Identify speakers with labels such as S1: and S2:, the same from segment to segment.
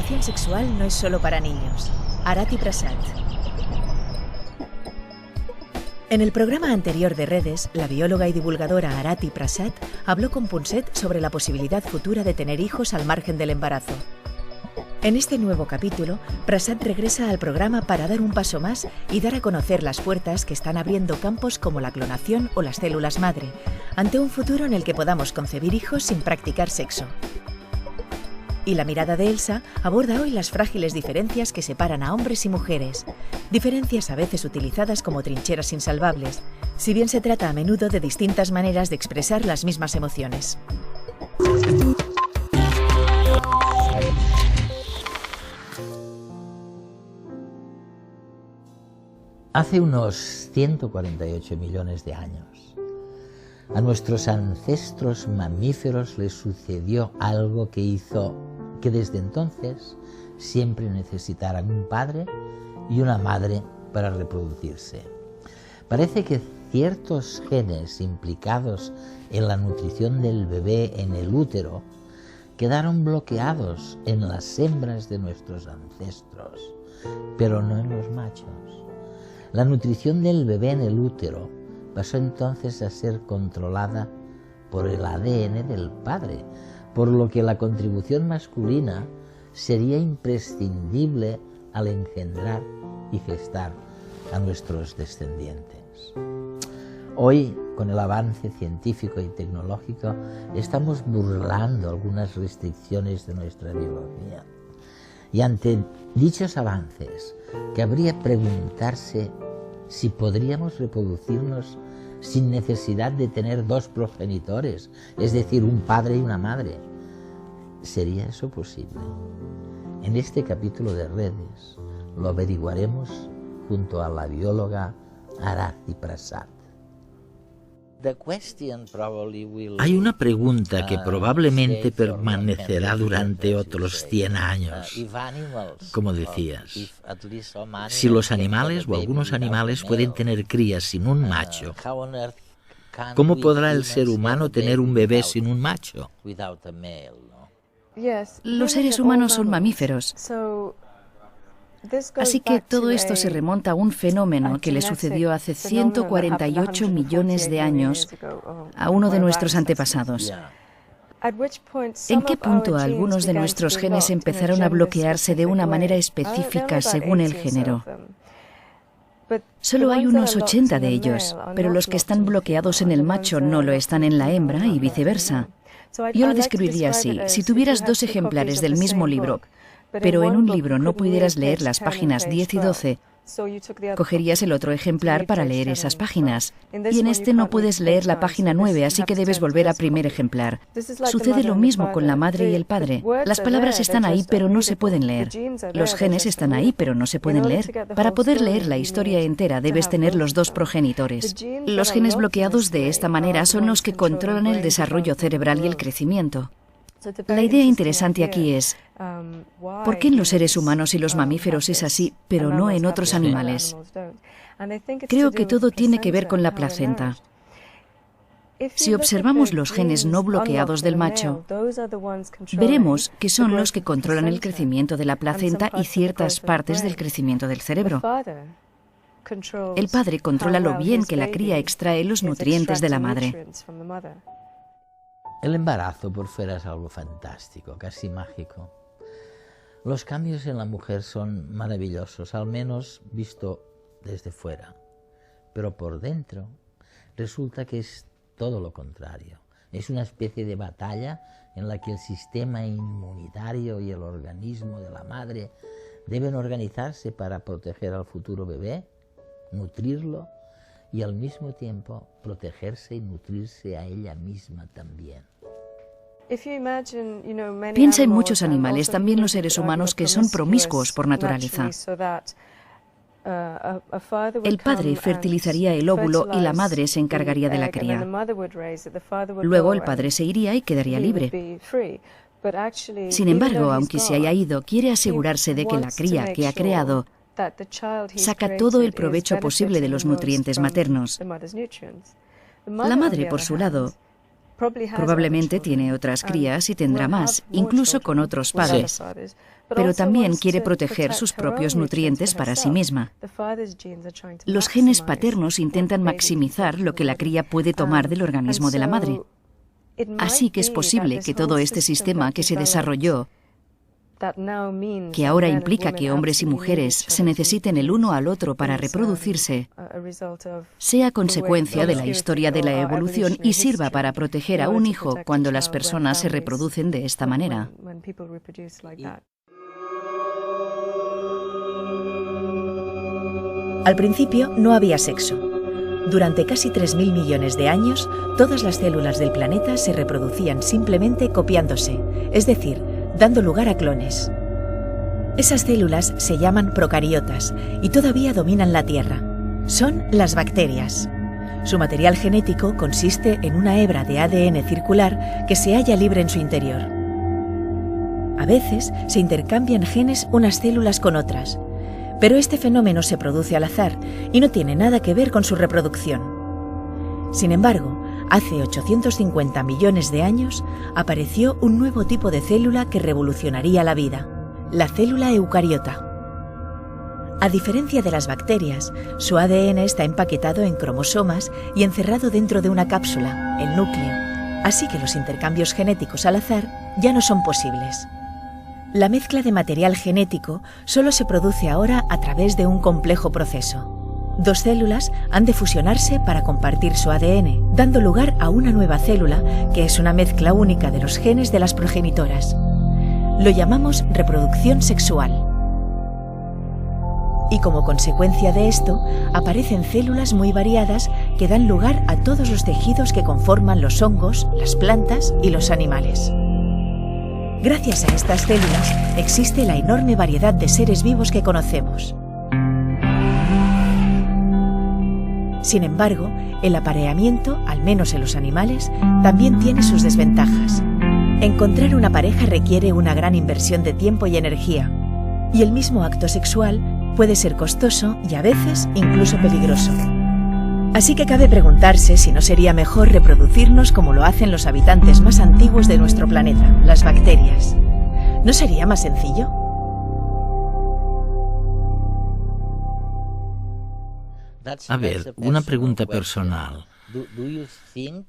S1: educación sexual no es solo para niños. Arati Prasad. En el programa anterior de Redes, la bióloga y divulgadora Arati Prasad habló con Punset sobre la posibilidad futura de tener hijos al margen del embarazo. En este nuevo capítulo, Prasad regresa al programa para dar un paso más y dar a conocer las puertas que están abriendo campos como la clonación o las células madre, ante un futuro en el que podamos concebir hijos sin practicar sexo. Y la mirada de Elsa aborda hoy las frágiles diferencias que separan a hombres y mujeres, diferencias a veces utilizadas como trincheras insalvables, si bien se trata a menudo de distintas maneras de expresar las mismas emociones.
S2: Hace unos 148 millones de años, a nuestros ancestros mamíferos les sucedió algo que hizo que desde entonces siempre necesitaran un padre y una madre para reproducirse. Parece que ciertos genes implicados en la nutrición del bebé en el útero quedaron bloqueados en las hembras de nuestros ancestros, pero no en los machos. La nutrición del bebé en el útero pasó entonces a ser controlada por el ADN del padre, por lo que la contribución masculina sería imprescindible al engendrar y gestar a nuestros descendientes. Hoy, con el avance científico y tecnológico, estamos burlando algunas restricciones de nuestra biología. Y ante dichos avances, cabría preguntarse si podríamos reproducirnos sin necesidad de tener dos progenitores, es decir, un padre y una madre. ¿Sería eso posible? En este capítulo de Redes lo averiguaremos junto a la bióloga Arati Prasad.
S3: Hay una pregunta que probablemente permanecerá durante otros 100 años, como decías. Si los animales o algunos animales pueden tener crías sin un macho, ¿cómo podrá el ser humano tener un bebé sin un macho?
S4: Los seres humanos son mamíferos. Así que todo esto se remonta a un fenómeno que le sucedió hace 148 millones de años a uno de nuestros antepasados. ¿En qué punto algunos de nuestros genes empezaron a bloquearse de una manera específica según el género? Solo hay unos 80 de ellos, pero los que están bloqueados en el macho no lo están en la hembra y viceversa. Yo lo describiría así: si tuvieras dos ejemplares del mismo libro, pero en un libro no pudieras leer las páginas 10 y 12, cogerías el otro ejemplar para leer esas páginas. Y en este no puedes leer la página 9, así que debes volver a primer ejemplar. Sucede lo mismo con la madre y el padre. Las palabras están ahí, pero no se pueden leer. Los genes están ahí, pero no se pueden leer. Para poder leer la historia entera, debes tener los dos progenitores. Los genes bloqueados de esta manera son los que controlan el desarrollo cerebral y el crecimiento. La idea interesante aquí es, ¿por qué en los seres humanos y los mamíferos es así, pero no en otros animales? Creo que todo tiene que ver con la placenta. Si observamos los genes no bloqueados del macho, veremos que son los que controlan el crecimiento de la placenta y ciertas partes del crecimiento del cerebro. El padre controla lo bien que la cría extrae los nutrientes de la madre.
S2: El embarazo por fuera es algo fantástico, casi mágico. Los cambios en la mujer son maravillosos, al menos visto desde fuera. Pero por dentro resulta que es todo lo contrario. Es una especie de batalla en la que el sistema inmunitario y el organismo de la madre deben organizarse para proteger al futuro bebé, nutrirlo y al mismo tiempo protegerse y nutrirse a ella misma también.
S4: Piensa en muchos animales, también los seres humanos, que son promiscuos por naturaleza. El padre fertilizaría el óvulo y la madre se encargaría de la cría. Luego el padre se iría y quedaría libre. Sin embargo, aunque se haya ido, quiere asegurarse de que la cría que ha creado saca todo el provecho posible de los nutrientes maternos. La madre, por su lado, probablemente tiene otras crías y tendrá más, incluso con otros padres. pero también quiere proteger sus propios nutrientes para sí misma. Los genes paternos intentan maximizar lo que la cría puede tomar del organismo de la madre. Así que es posible que todo este sistema que se desarrolló, que ahora implica que hombres y mujeres se necesiten el uno al otro para reproducirse, sea consecuencia de la historia de la evolución y sirva para proteger a un hijo cuando las personas se reproducen de esta manera.
S1: Al principio no había sexo. Durante casi 3.000 millones de años, todas las células del planeta se reproducían simplemente copiándose, es decir, dando lugar a clones. Esas células se llaman procariotas y todavía dominan la Tierra. Son las bacterias. Su material genético consiste en una hebra de ADN circular que se halla libre en su interior. A veces se intercambian genes unas células con otras, pero este fenómeno se produce al azar y no tiene nada que ver con su reproducción. Sin embargo, hace 850 millones de años apareció un nuevo tipo de célula que revolucionaría la vida, la célula eucariota. A diferencia de las bacterias, su ADN está empaquetado en cromosomas y encerrado dentro de una cápsula, el núcleo, así que los intercambios genéticos al azar ya no son posibles. La mezcla de material genético solo se produce ahora a través de un complejo proceso. Dos células han de fusionarse para compartir su ADN, dando lugar a una nueva célula que es una mezcla única de los genes de las progenitoras. Lo llamamos reproducción sexual. Y como consecuencia de esto, aparecen células muy variadas que dan lugar a todos los tejidos que conforman los hongos, las plantas y los animales. Gracias a estas células existe la enorme variedad de seres vivos que conocemos. Sin embargo, el apareamiento, al menos en los animales, también tiene sus desventajas. Encontrar una pareja requiere una gran inversión de tiempo y energía, y el mismo acto sexual puede ser costoso y a veces incluso peligroso. Así que cabe preguntarse si no sería mejor reproducirnos como lo hacen los habitantes más antiguos de nuestro planeta, las bacterias. ¿No sería más sencillo?
S3: A ver, una pregunta personal.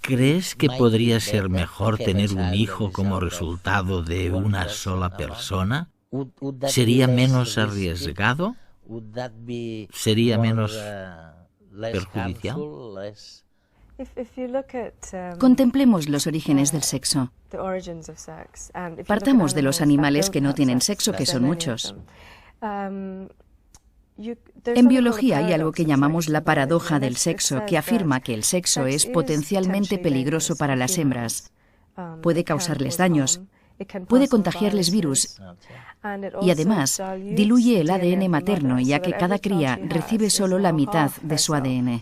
S3: ¿Crees que podría ser mejor tener un hijo como resultado de una sola persona? ¿Sería menos arriesgado? ¿Sería menos perjudicial?
S4: Contemplemos los orígenes del sexo. Partamos de los animales que no tienen sexo, que son muchos. En biología hay algo que llamamos la paradoja del sexo, que afirma que el sexo es potencialmente peligroso para las hembras. Puede causarles daños, puede contagiarles virus y además diluye el ADN materno, ya que cada cría recibe solo la mitad de su ADN.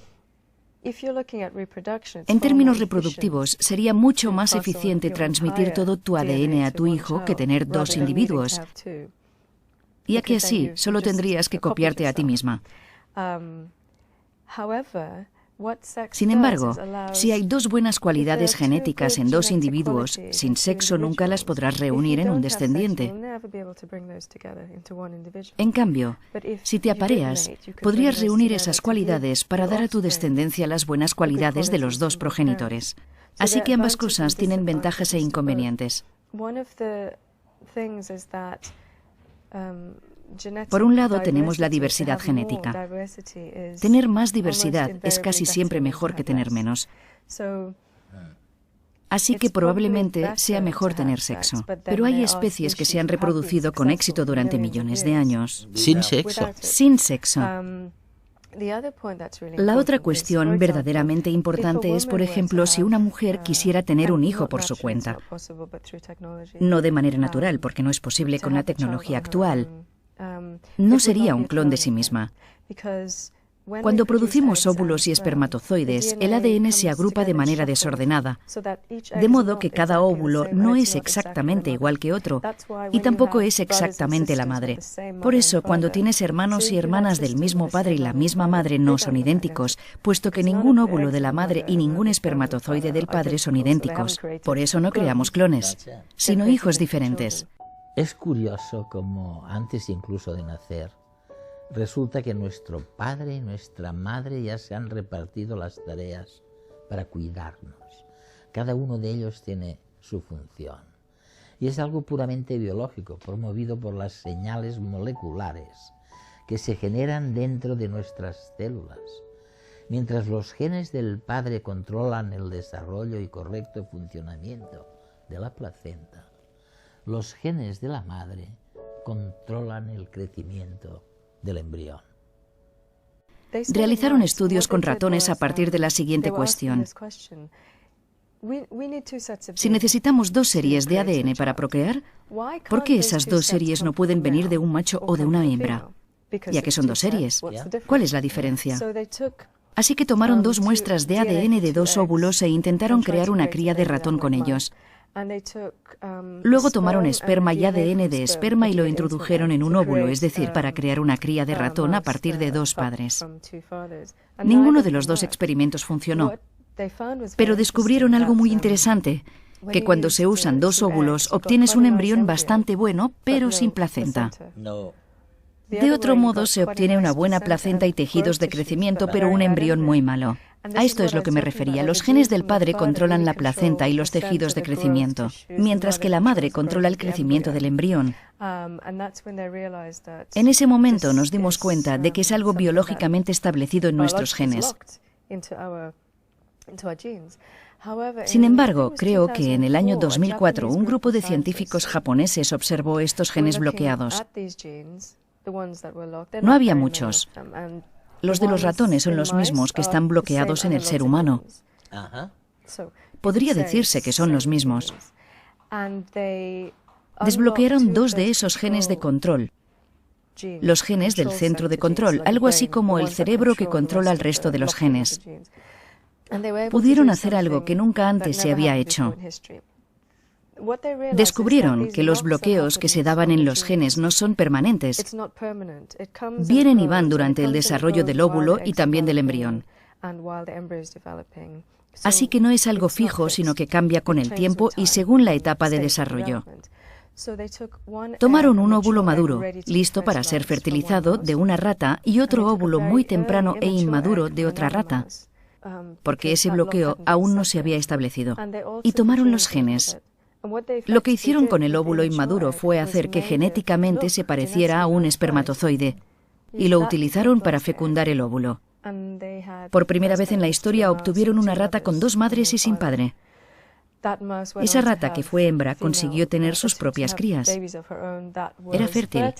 S4: En términos reproductivos, sería mucho más eficiente transmitir todo tu ADN a tu hijo que tener dos individuos, ya que así solo tendrías que copiarte a ti misma. Sin embargo, si hay dos buenas cualidades genéticas en dos individuos, sin sexo nunca las podrás reunir en un descendiente. En cambio, si te apareas, podrías reunir esas cualidades para dar a tu descendencia las buenas cualidades de los dos progenitores. Así que ambas cosas tienen ventajas e inconvenientes. Por un lado tenemos la diversidad genética. Tener más diversidad es casi siempre mejor que tener menos. Así que probablemente sea mejor tener sexo. Pero hay especies que se han reproducido con éxito durante millones de años.
S3: Sin sexo.
S4: Sin sexo. La otra cuestión verdaderamente importante es, por ejemplo, si una mujer quisiera tener un hijo por su cuenta. No de manera natural, porque no es posible con la tecnología actual. No sería un clon de sí misma. Cuando producimos óvulos y espermatozoides, el ADN se agrupa de manera desordenada, de modo que cada óvulo no es exactamente igual que otro, y tampoco es exactamente la madre. Por eso, cuando tienes hermanos y hermanas del mismo padre y la misma madre, no son idénticos, puesto que ningún óvulo de la madre y ningún espermatozoide del padre son idénticos. Por eso no creamos clones, sino hijos diferentes.
S2: Es curioso como antes incluso de nacer, resulta que nuestro padre y nuestra madre ya se han repartido las tareas para cuidarnos. Cada uno de ellos tiene su función. Y es algo puramente biológico, promovido por las señales moleculares que se generan dentro de nuestras células. Mientras los genes del padre controlan el desarrollo y correcto funcionamiento de la placenta, los genes de la madre controlan el crecimiento del embrión.
S4: Realizaron estudios con ratones a partir de la siguiente cuestión. Si necesitamos 2 series de ADN para procrear, ¿por qué esas 2 series no pueden venir de un macho o de una hembra? Ya que son 2 series. ¿Cuál es la diferencia? Así que tomaron 2 muestras de ADN de 2 óvulos e intentaron crear una cría de ratón con ellos. Luego tomaron esperma y ADN de esperma y lo introdujeron en un óvulo, es decir, para crear una cría de ratón a partir de 2 padres. Ninguno de los 2 experimentos funcionó, pero descubrieron algo muy interesante, que cuando se usan 2 óvulos obtienes un embrión bastante bueno, pero sin placenta. De otro modo, se obtiene una buena placenta y tejidos de crecimiento, pero un embrión muy malo. A esto es lo que me refería. Los genes del padre controlan la placenta y los tejidos de crecimiento, mientras que la madre controla el crecimiento del embrión. En ese momento nos dimos cuenta de que es algo biológicamente establecido en nuestros genes. Sin embargo, creo que en el año 2004 un grupo de científicos japoneses observó estos genes bloqueados. No había muchos. Los de los ratones son los mismos que están bloqueados en el ser humano. Podría decirse que son los mismos. Desbloquearon 2 de esos genes de control. Los genes del centro de control, algo así como el cerebro que controla el resto de los genes. Pudieron hacer algo que nunca antes se había hecho. Descubrieron que los bloqueos que se daban en los genes no son permanentes. Vienen y van durante el desarrollo del óvulo y también del embrión. Así que no es algo fijo, sino que cambia con el tiempo y según la etapa de desarrollo. Tomaron un óvulo maduro, listo para ser fertilizado, de una rata y otro óvulo muy temprano e inmaduro de otra rata, porque ese bloqueo aún no se había establecido. Y tomaron los genes. Lo que hicieron con el óvulo inmaduro fue hacer que genéticamente se pareciera a un espermatozoide, y lo utilizaron para fecundar el óvulo. Por primera vez en la historia obtuvieron una rata con 2 madres y sin padre. Esa rata, que fue hembra, consiguió tener sus propias crías. Era fértil.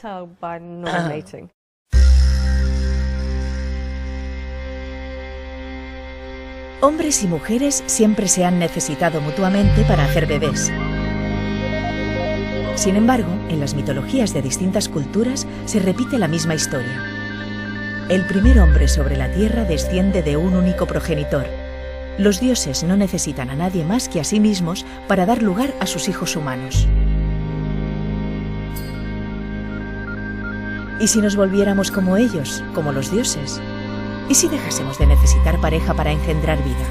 S1: Hombres y mujeres siempre se han necesitado mutuamente para hacer bebés. Sin embargo, en las mitologías de distintas culturas se repite la misma historia. El primer hombre sobre la tierra desciende de un único progenitor. Los dioses no necesitan a nadie más que a sí mismos para dar lugar a sus hijos humanos. ¿Y si nos volviéramos como ellos, como los dioses? ¿Y si dejásemos de necesitar pareja para engendrar vida?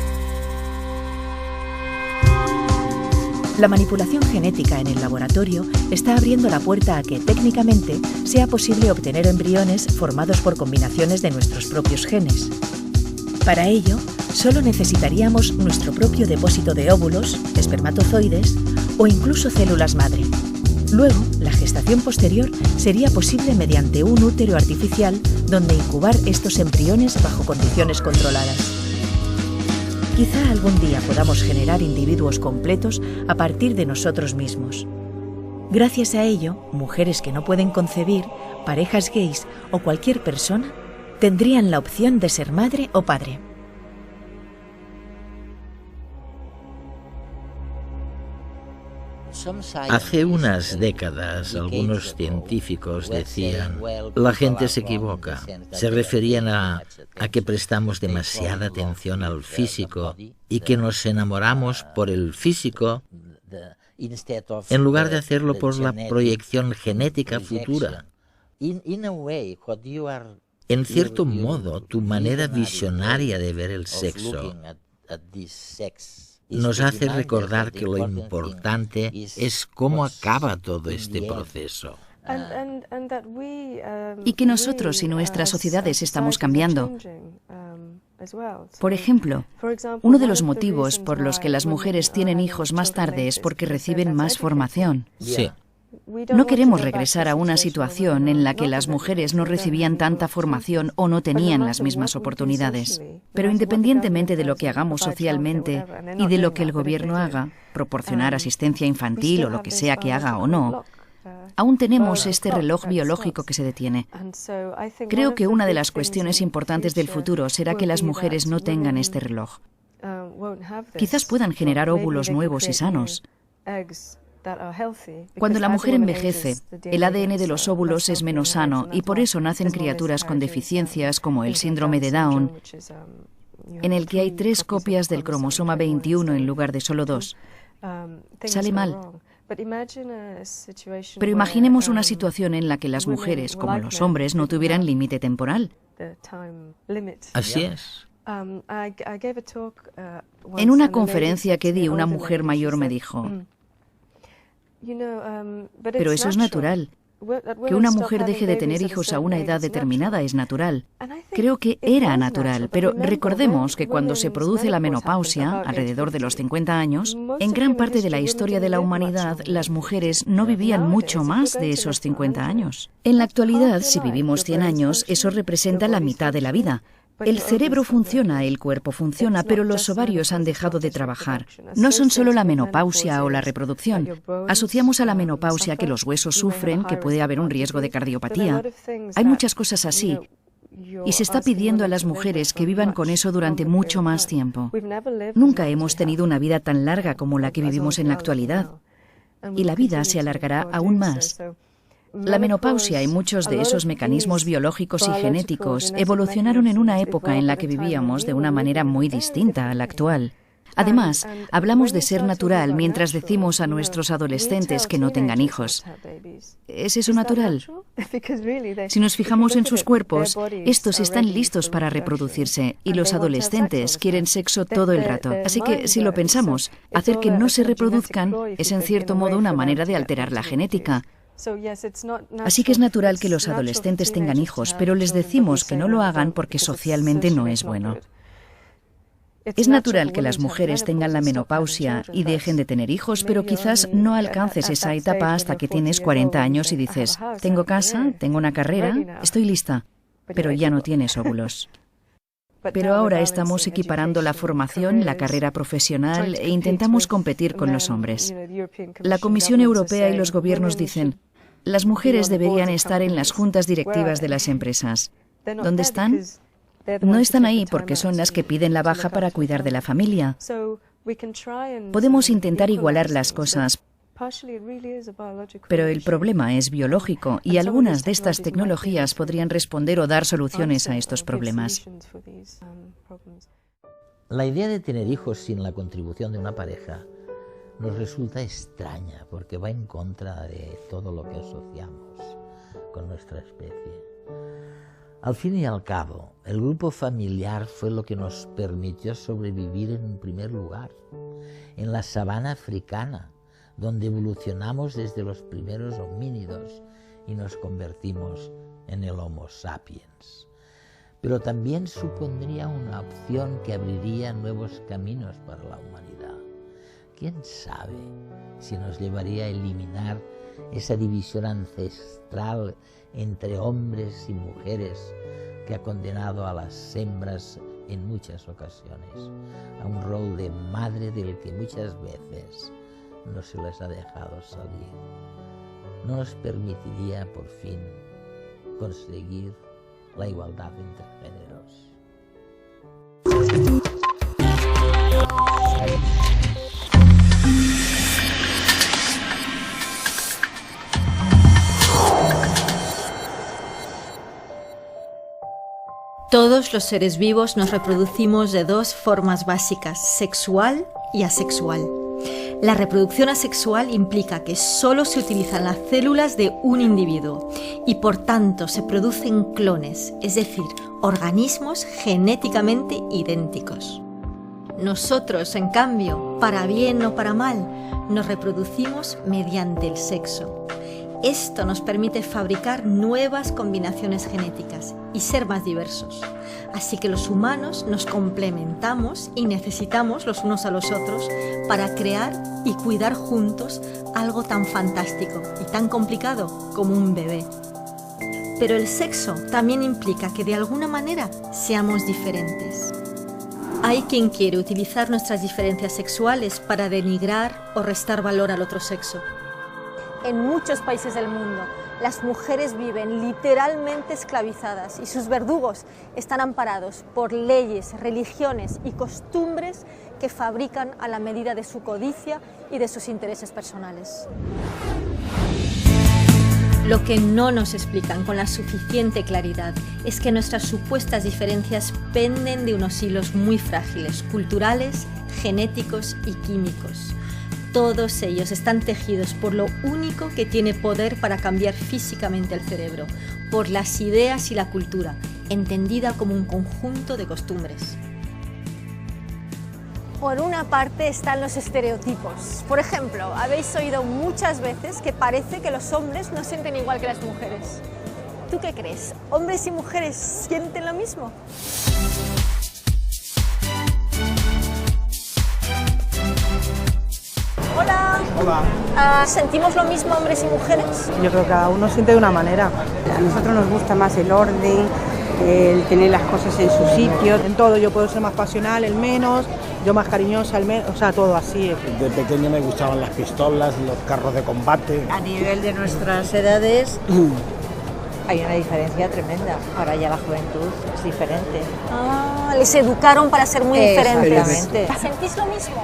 S1: La manipulación genética en el laboratorio está abriendo la puerta a que, técnicamente, sea posible obtener embriones formados por combinaciones de nuestros propios genes. Para ello, solo necesitaríamos nuestro propio depósito de óvulos, espermatozoides o incluso células madre. Luego, la gestación posterior sería posible mediante un útero artificial donde incubar estos embriones bajo condiciones controladas. Quizá algún día podamos generar individuos completos a partir de nosotros mismos. Gracias a ello, mujeres que no pueden concebir, parejas gays o cualquier persona tendrían la opción de ser madre o padre.
S3: Hace unas décadas, algunos científicos decían, la gente se equivoca. Se referían a que prestamos demasiada atención al físico y que nos enamoramos por el físico en lugar de hacerlo por la proyección genética futura. En cierto modo, tu manera visionaria de ver el sexo nos hace recordar que lo importante es cómo acaba todo este proceso.
S4: Y que nosotros y nuestras sociedades estamos cambiando. Por ejemplo, uno de los motivos por los que las mujeres tienen hijos más tarde es porque reciben más formación.
S3: Sí.
S4: No queremos regresar a una situación en la que las mujeres no recibían tanta formación o no tenían las mismas oportunidades. Pero independientemente de lo que hagamos socialmente y de lo que el gobierno haga, proporcionar asistencia infantil o lo que sea que haga o no, aún tenemos este reloj biológico que se detiene. Creo que una de las cuestiones importantes del futuro será que las mujeres no tengan este reloj. Quizás puedan generar óvulos nuevos y sanos. Cuando la mujer envejece, el ADN de los óvulos es menos sano y por eso nacen criaturas con deficiencias como el síndrome de Down, en el que hay 3 copias del cromosoma 21 en lugar de solo 2. Sale mal. Pero imaginemos una situación en la que las mujeres, como los hombres, no tuvieran límite temporal.
S3: Así es.
S4: En una conferencia que di, una mujer mayor me dijo: pero eso es natural. Que una mujer deje de tener hijos a una edad determinada es natural. Creo que era natural, pero recordemos que cuando se produce la menopausia, alrededor de los 50 años, en gran parte de la historia de la humanidad, las mujeres no vivían mucho más de esos 50 años. En la actualidad, si vivimos 100 años, eso representa la mitad de la vida. El cerebro funciona, el cuerpo funciona, pero los ovarios han dejado de trabajar. No son solo la menopausia o la reproducción. Asociamos a la menopausia que los huesos sufren, que puede haber un riesgo de cardiopatía. Hay muchas cosas así. Y se está pidiendo a las mujeres que vivan con eso durante mucho más tiempo. Nunca hemos tenido una vida tan larga como la que vivimos en la actualidad. Y la vida se alargará aún más. La menopausia y muchos de esos mecanismos biológicos y genéticos evolucionaron en una época en la que vivíamos de una manera muy distinta a la actual. Además, hablamos de ser natural mientras decimos a nuestros adolescentes que no tengan hijos. ¿Es eso natural? Si nos fijamos en sus cuerpos, estos están listos para reproducirse y los adolescentes quieren sexo todo el rato. Así que, si lo pensamos, hacer que no se reproduzcan es en cierto modo una manera de alterar la genética. Así que es natural que los adolescentes tengan hijos, pero les decimos que no lo hagan porque socialmente no es bueno. Es natural que las mujeres tengan la menopausia y dejen de tener hijos, pero quizás no alcances esa etapa hasta que tienes 40 años y dices: tengo casa, tengo una carrera, estoy lista, pero ya no tienes óvulos. Pero ahora estamos equiparando la formación, la carrera profesional e intentamos competir con los hombres. La Comisión Europea y los gobiernos dicen: las mujeres deberían estar en las juntas directivas de las empresas. ¿Dónde están? No están ahí porque son las que piden la baja para cuidar de la familia. Podemos intentar igualar las cosas, pero el problema es biológico y algunas de estas tecnologías podrían responder o dar soluciones a estos problemas.
S2: La idea de tener hijos sin la contribución de una pareja nos resulta extraña porque va en contra de todo lo que asociamos con nuestra especie. Al fin y al cabo, el grupo familiar fue lo que nos permitió sobrevivir en primer lugar, en la sabana africana, donde evolucionamos desde los primeros homínidos y nos convertimos en el Homo sapiens. Pero también supondría una opción que abriría nuevos caminos para la humanidad. ¿Quién sabe si nos llevaría a eliminar esa división ancestral entre hombres y mujeres que ha condenado a las hembras en muchas ocasiones a un rol de madre del que muchas veces no se les ha dejado salir? No nos permitiría por fin conseguir la igualdad entre géneros.
S5: Todos los seres vivos nos reproducimos de 2 formas básicas, sexual y asexual. La reproducción asexual implica que solo se utilizan las células de un individuo y por tanto se producen clones, es decir, organismos genéticamente idénticos. Nosotros, en cambio, para bien o para mal, nos reproducimos mediante el sexo. Esto nos permite fabricar nuevas combinaciones genéticas y ser más diversos. Así que los humanos nos complementamos y necesitamos los unos a los otros para crear y cuidar juntos algo tan fantástico y tan complicado como un bebé. Pero el sexo también implica que de alguna manera seamos diferentes. Hay quien quiere utilizar nuestras diferencias sexuales para denigrar o restar valor al otro sexo. En muchos países del mundo, las mujeres viven literalmente esclavizadas y sus verdugos están amparados por leyes, religiones y costumbres que fabrican a la medida de su codicia y de sus intereses personales. Lo que no nos explican con la suficiente claridad es que nuestras supuestas diferencias penden de unos hilos muy frágiles, culturales, genéticos y químicos. Todos ellos están tejidos por lo único que tiene poder para cambiar físicamente el cerebro, por las ideas y la cultura, entendida como un conjunto de costumbres. Por una parte están los estereotipos. Por ejemplo, habéis oído muchas veces que parece que los hombres no sienten igual que las mujeres. ¿Tú qué crees? ¿Hombres y mujeres sienten lo mismo? Hola.
S6: Hola.
S5: ¿Sentimos lo mismo hombres y mujeres?
S6: Yo creo que cada uno siente de una manera.
S7: A nosotros nos gusta más el orden, el tener las cosas en su sitio.
S6: En todo, yo puedo ser más pasional, el menos, yo más cariñosa, el menos, o sea, todo así.
S8: De pequeño me gustaban las pistolas, los carros de combate.
S9: A nivel de nuestras edades hay una diferencia tremenda. Ahora ya la juventud es diferente.
S5: Ah, les educaron para ser muy diferentes.
S9: Exactamente.
S5: ¿Sentís lo mismo?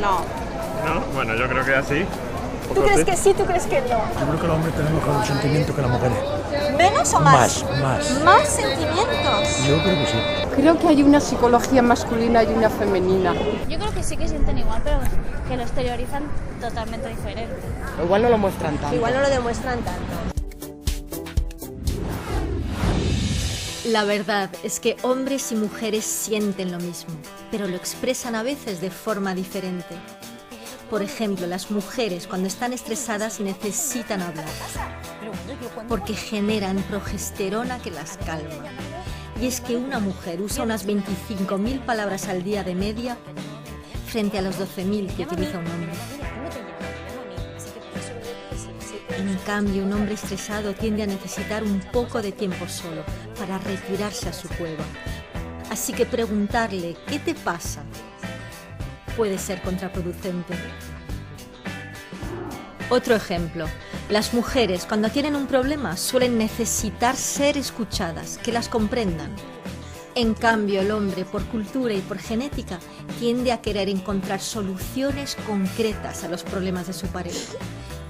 S7: No.
S10: ¿No? Bueno, yo creo que así.
S5: ¿Tú crees que sí, tú crees que no?
S8: Yo creo que los hombres tenemos mejor sentimiento que las mujeres.
S5: ¿Menos o más?
S8: Más.
S5: ¿Más sentimientos?
S8: Yo creo que sí.
S11: Creo que hay una psicología masculina y una femenina.
S12: Yo creo que sí que sienten igual, pero que lo exteriorizan totalmente diferente.
S6: Igual no lo muestran tanto.
S5: Igual no lo demuestran tanto. La verdad es que hombres y mujeres sienten lo mismo, pero lo expresan a veces de forma diferente. Por ejemplo, las mujeres cuando están estresadas necesitan hablar, porque generan progesterona que las calma. Y es que una mujer usa unas 25.000 palabras al día de media frente a los 12.000 que utiliza un hombre. En cambio, un hombre estresado tiende a necesitar un poco de tiempo solo para retirarse a su cueva. Así que preguntarle ¿qué te pasa? Puede ser contraproducente. Otro ejemplo, las mujeres cuando tienen un problema suelen necesitar ser escuchadas, que las comprendan. En cambio, el hombre, por cultura y por genética, tiende a querer encontrar soluciones concretas a los problemas de su pareja.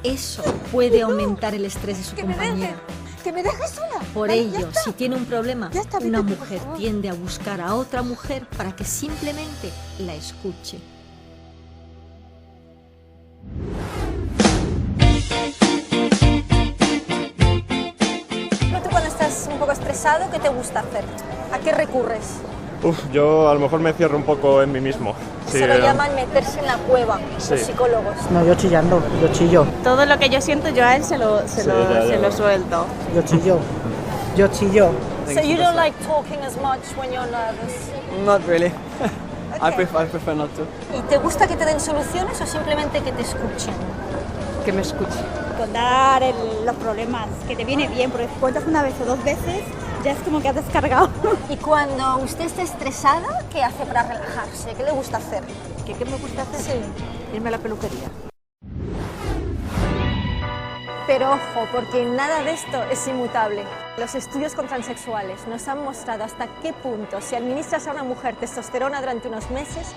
S5: Eso puede aumentar el estrés de su compañera.
S12: ¡Que me dejes sola!
S5: Por ello, si tiene un problema, una mujer tiende a buscar a otra mujer para que simplemente la escuche. ¿Tú cuando estás un poco estresado, qué te gusta hacer? ¿A qué recurres?
S10: Yo a lo mejor me cierro un poco en mí mismo. Sí,
S5: se lo llaman meterse en la cueva,
S10: sí.
S5: Los psicólogos.
S6: No, yo chillando, yo chillo.
S7: Todo lo que yo siento, yo a él se lo suelto.
S6: Yo chillo. Yo chillo.
S5: So you don't like talking as much when you're nervous?
S13: Not really.
S5: Okay.
S13: I prefer not to.
S5: ¿Y te gusta que te den soluciones o simplemente que te escuchen?
S6: Que me escuche.
S12: Contar los problemas, que te viene bien, porque si cuentas una vez o dos veces, ya es como que has descargado.
S5: Y cuando usted está estresada, ¿qué hace para relajarse? ¿Qué le gusta hacer?
S9: ¿Qué me gusta hacer?
S5: Sí.
S9: Irme a la peluquería.
S5: Pero ojo, porque nada de esto es inmutable. Los estudios con transexuales nos han mostrado hasta qué punto, si administras a una mujer testosterona durante unos meses,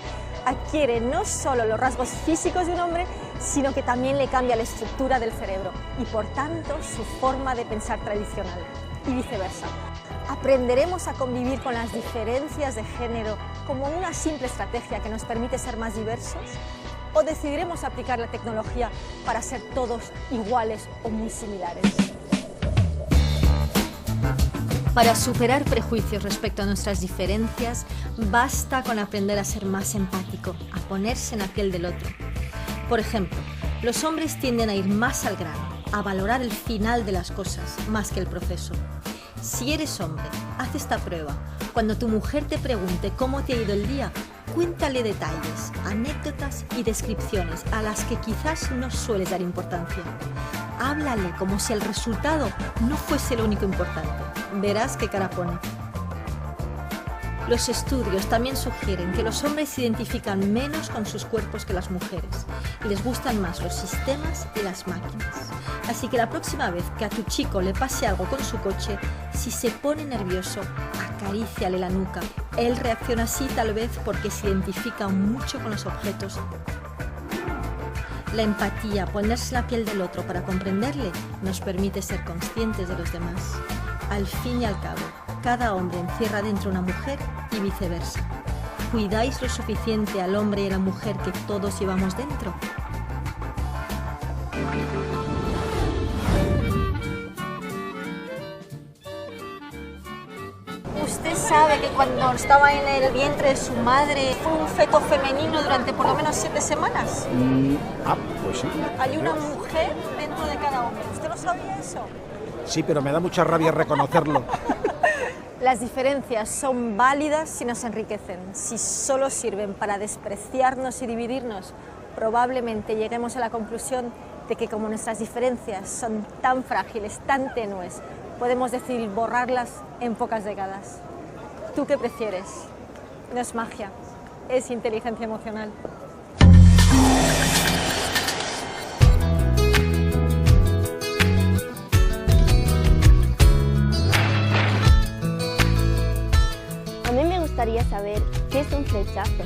S5: adquiere no solo los rasgos físicos de un hombre, sino que también le cambia la estructura del cerebro y, por tanto, su forma de pensar tradicional. Y viceversa. ¿Aprenderemos a convivir con las diferencias de género como una simple estrategia que nos permite ser más diversos? ¿O decidiremos aplicar la tecnología para ser todos iguales o muy similares? Para superar prejuicios respecto a nuestras diferencias, basta con aprender a ser más empático, a ponerse en la piel del otro. Por ejemplo, los hombres tienden a ir más al grano, a valorar el final de las cosas más que el proceso. Si eres hombre, haz esta prueba. Cuando tu mujer te pregunte cómo te ha ido el día, cuéntale detalles, anécdotas y descripciones a las que quizás no sueles dar importancia. Háblale como si el resultado no fuese lo único importante. Verás qué cara pone. Los estudios también sugieren que los hombres se identifican menos con sus cuerpos que las mujeres y les gustan más los sistemas y las máquinas. Así que la próxima vez que a tu chico le pase algo con su coche, si se pone nervioso, acaríciale la nuca. Él reacciona así tal vez porque se identifica mucho con los objetos. La empatía, ponerse en la piel del otro para comprenderle, nos permite ser conscientes de los demás. Al fin y al cabo, cada hombre encierra dentro una mujer y viceversa. ¿Cuidáis lo suficiente al hombre y a la mujer que todos llevamos dentro? ¿Usted sabe que cuando estaba en el vientre de su madre fue un feto femenino durante por lo menos 7 semanas?
S8: Pues sí.
S5: Hay una mujer dentro de cada hombre. ¿Usted no sabía eso?
S8: Sí, pero me da mucha rabia reconocerlo.
S5: Las diferencias son válidas si nos enriquecen. Si solo sirven para despreciarnos y dividirnos, probablemente lleguemos a la conclusión de que como nuestras diferencias son tan frágiles, tan tenues, podemos decidir borrarlas en pocas décadas. ¿Tú qué prefieres? No es magia, es inteligencia emocional.
S13: A mí me gustaría saber qué es un flechazo.